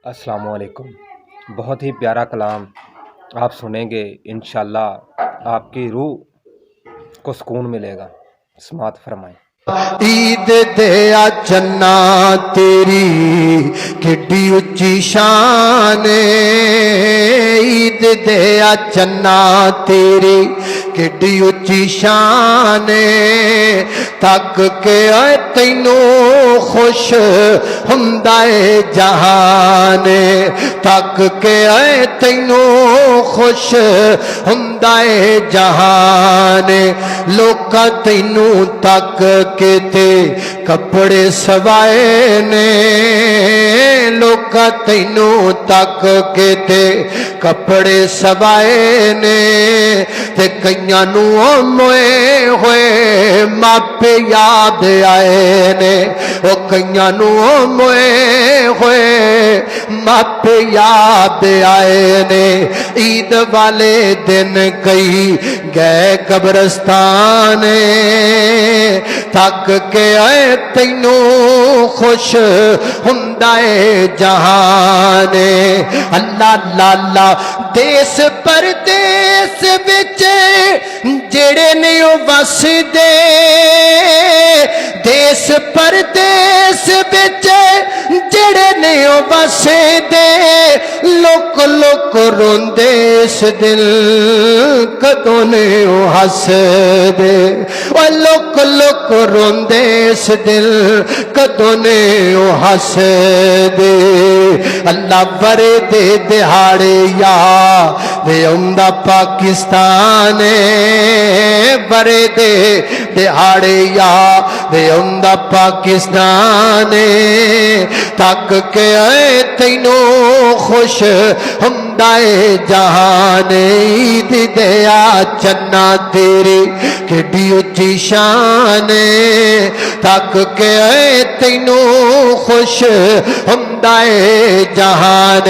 अस्सलामुअलैकुम। बहुत ही प्यारा कलाम आप सुनेंगे, इंशाअल्लाह आपकी रूह को सुकून मिलेगा। समात फरमाएं। ईद दया चन्ना तेरी किड्डी उच्ची शान, ईद दया चन्ना तेरी किड्डी उच्ची शान, तक के तैनू खुश हुंदा है जहान, तक के तैनू खुश हुंदा है जहान। लोका तैनू तक के ते कपड़े सवाए ने, लोका तैनू तक के ते कपड़े सवाए ने, ते कईयां नू मोए होए मापे याद आए ने, ओ कईयां नू मोए होए मापे याद आए ने। ईद वाले दिन कई गए कब्रस्तान, तक के तैनू खुश हुंदा है जहान। अल्लाह लाला देश परदेस विच जेड़े ने वसदे, देश परदेस विच जेड़े ने वसदे, लोक लोक रोंदे इस दिल कदों ने हसदे, लोक लोक रोंदे इस दिल कदों ने हसदे। अल्लाह बरे दे दिहाड़े याद आउंदा पाकिस्तान, बरे दे दिहाड़े याद आउंदा पाकिस्तान, तक के तैनू खुश हुंदा है जहान। ईद दया चन्ना तेरी किड्डी उच्ची शान, तक के तैनू खुश हुंदा है जहान।